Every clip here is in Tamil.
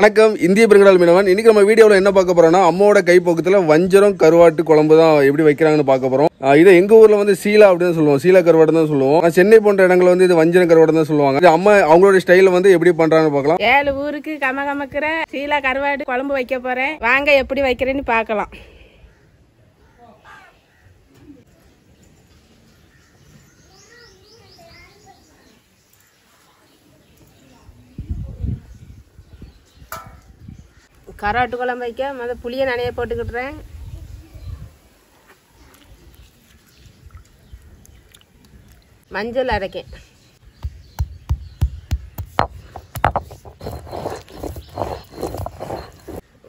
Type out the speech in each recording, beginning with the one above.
வணக்கம் இந்திய பெருங்கடல் மீனவன். இன்னைக்கு நம்ம வீடியோவில் என்ன பார்க்க போறோம்னா அம்மாவோட கைப்பக்கத்தில் வஞ்சரம் கருவாட்டு குழம்பு தான் எப்படி வைக்கிறாங்கன்னு பார்க்க போறோம். இதை எங்க ஊர்ல வந்து சீலா அப்படின்னு சொல்லுவோம், சீலா கருவாடு தான் சொல்லுவோம். சென்னை போன்ற இடங்கள் வந்து இது வஞ்சரம் கருவாடு தான் சொல்லுவாங்க. அம்மா அவங்களோட ஸ்டைல வந்து எப்படி பண்றாங்கன்னு பார்க்கலாம். 7 ஊருக்கு கமகமக்கிற சீலா கருவாடு குழம்பு வைக்க போறேன். வாங்க எப்படி வைக்கிறேன்னு பார்க்கலாம். கருவாட்டு குழம்பு வைக்க முதல்ல புளியை நனைய போட்டுக்கிட்டுறேன். மஞ்சள் அரைக்கேன்.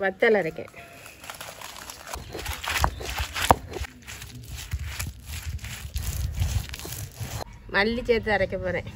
வத்தல் அரைக்கேன். மல்லி சேர்த்து அரைக்க போறேன்.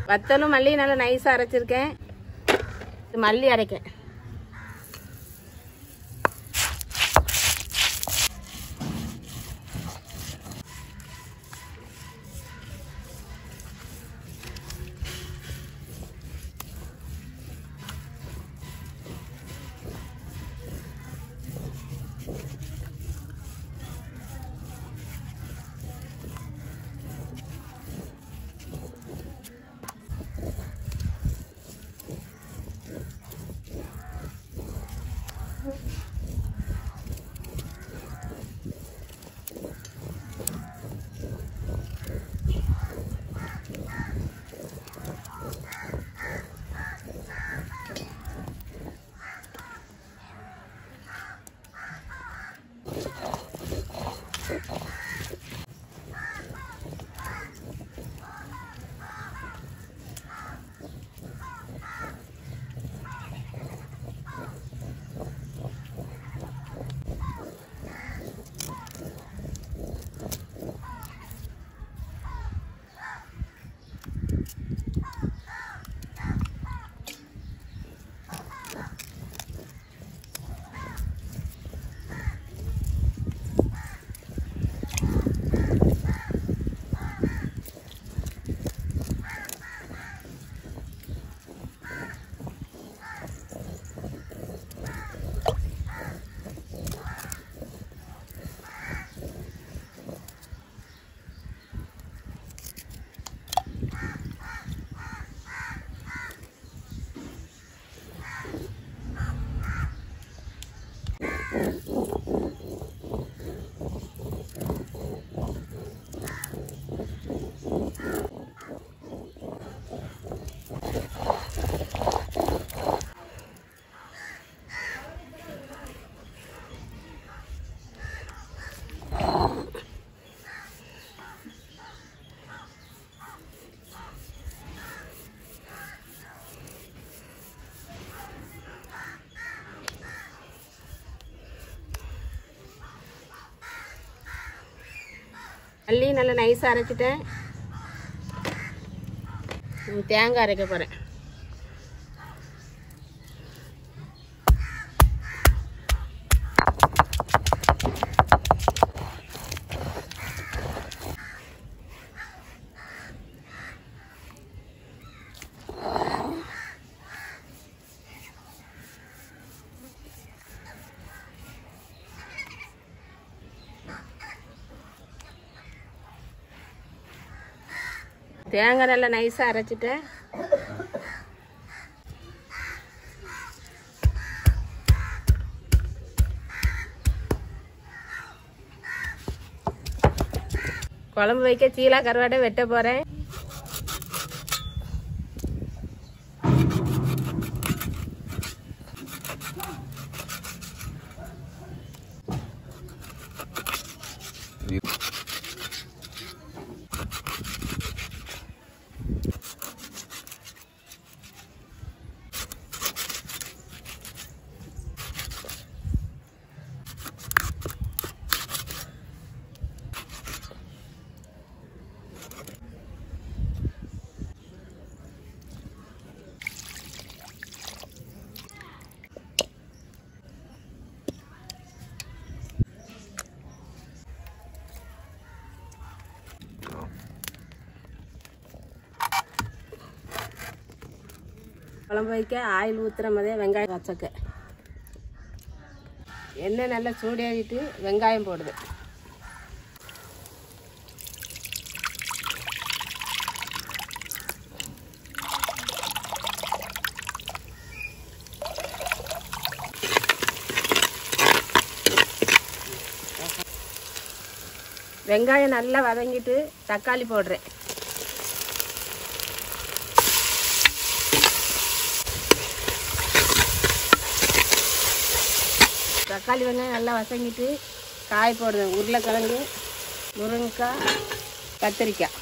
வத்தலும் மல்லியும் நல்லா நைஸாக அரைச்சிருக்கேன். மல்லி அரைக்கேன். மல்லி நல்லா நைஸாக அரைச்சிட்டேன். தேங்காய் அரைக்க போகிறேன். தேங்காய் நல்லா நைஸாக அரைச்சிட்டேன். குழம்பு வைக்க சீலா கருவாடை வெட்ட போறேன். குழம்பு வைக்க ஆயில் ஊற்றுற மாதிரியே வெங்காயம் வச்சக்க எண்ணெய் நல்லா சூடேறிட்டு வெங்காயம் போடுது. வெங்காயம் நல்லா வதங்கிட்டு தக்காளி போடுறேன். தக்காளி வெங்காயம் நல்லா வதங்கிட்டு காய் போடுறேன். உருளைக்கிழங்கு, முருங்கைக்காய், கத்திரிக்காய்.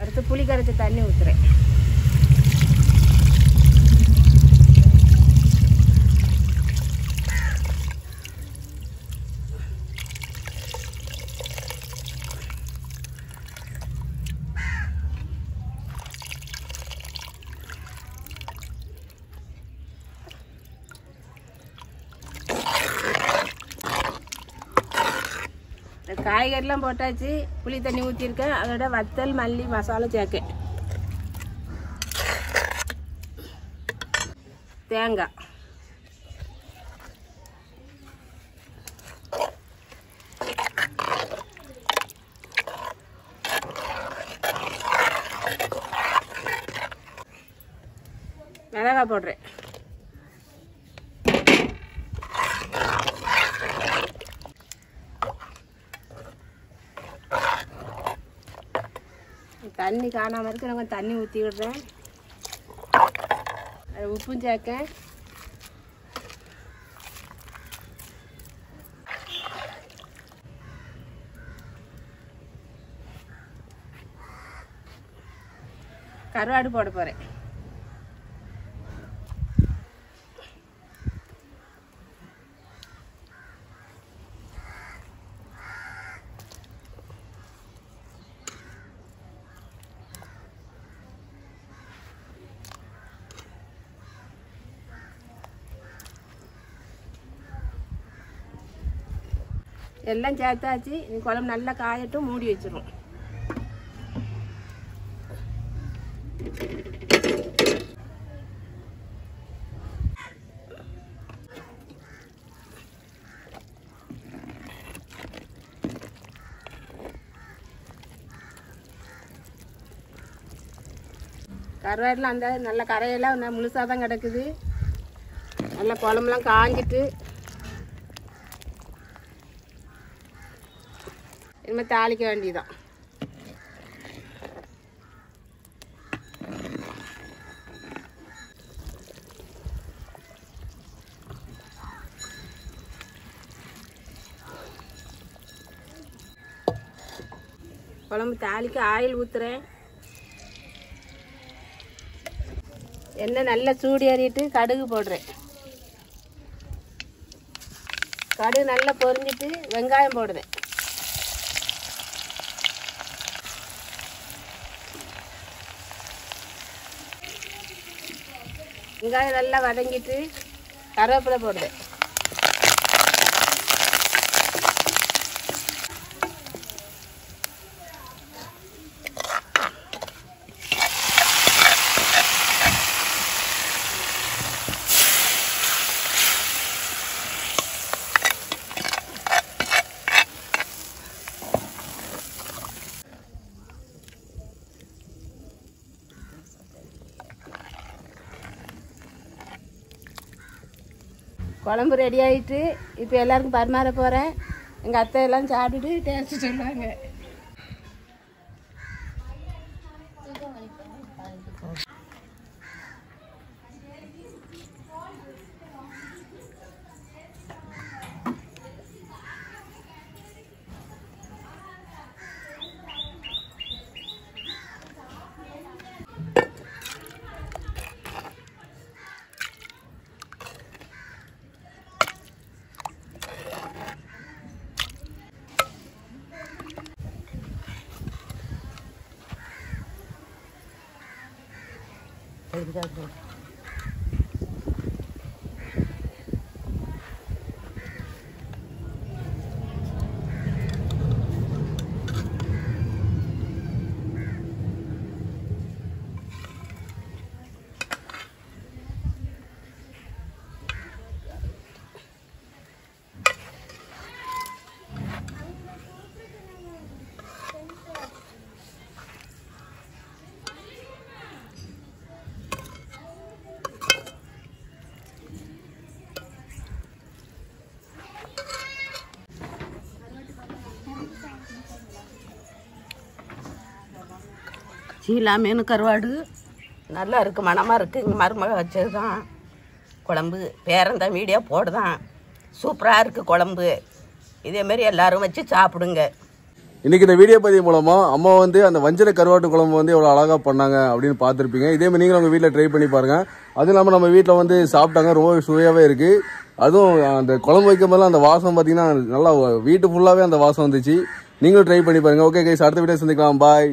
அடுத்து புளி கரைச்சி தண்ணி ஊற்றுறேன். காய்கறிலாம் போட்டாச்சு. புளி தண்ணி ஊற்றிருக்கேன். அதோட வத்தல், மல்லி, மசாலா சேர்க்கேன். தேங்காய், மிளகாய் போடுறேன். தண்ணி காணாமல் இருக்கு. நான் தண்ணி ஊற்றி விடுறேன். அது உப்பும் சேர்க்க. கருவாடு போட போகிறேன். எல்லாம் சேர்த்தாச்சு. இது குழம்பு நல்லா காயட்டும், மூடி வச்சிடும். கருவாடுலாம் அந்த நல்ல கரையெல்லாம் முழுசாக தான் கிடக்குது. நல்லா குழம்புலாம் காஞ்சிட்டு இனிமேல் தாளிக்க வேண்டியதான். குழம்பு தாளிக்க ஆயில் ஊற்றுறேன். எண்ணெய் நல்லா சூடு ஏறிட்டு கடுகு போடுறேன். கடுகு நல்லா பொரிஞ்சிட்டு வெங்காயம் போடுறேன். வெங்காயம் நல்லா வதங்கிட்டு கருவேப்பிலை போடுறேன். குழம்பு ரெடி ஆகிட்டு இப்போ எல்லாருக்கும் பரிமாற போகிறேன். எங்கள் அத்தை எல்லாம் சாப்பிட்டுட்டு டேஸ்ட்டு சொல்லுவாங்க. சீலா மீன் கருவாடு நல்லா இருக்குது, மணமாக இருக்குது. இங்கே மருமக வச்சது தான் குழம்பு. பேரந்தான் வீடியோ போடுதான். சூப்பராக இருக்குது குழம்பு. இதேமாரி எல்லோரும் வச்சு சாப்பிடுங்க. இன்னைக்கு இந்த வீடியோ பதிவு மூலமா அம்மா வந்து அந்த வஞ்சர கருவாட்டு குழம்பு வந்து எவ்வளோ அழகாக பண்ணாங்க அப்படின்னு பார்த்துருப்பீங்க. இதேமாதிரி நீங்களும் உங்கள் வீட்டில் ட்ரை பண்ணி பாருங்கள். அதுவும் இல்லாமல் நம்ம வீட்டில் வந்து சாப்பிட்டாங்க, ரொம்ப சுவையாகவே இருக்குது. அதுவும் அந்த குழம்பு வைக்கும் போதெல்லாம் அந்த வாசம் பார்த்தீங்கன்னா நல்லா வீட்டு ஃபுல்லாகவே அந்த வாசம் வந்துச்சு. நீங்களும் ட்ரை பண்ணி பாருங்கள். ஓகே கைஸ், அடுத்த வீடியோ சந்திக்கலாம். பாய்.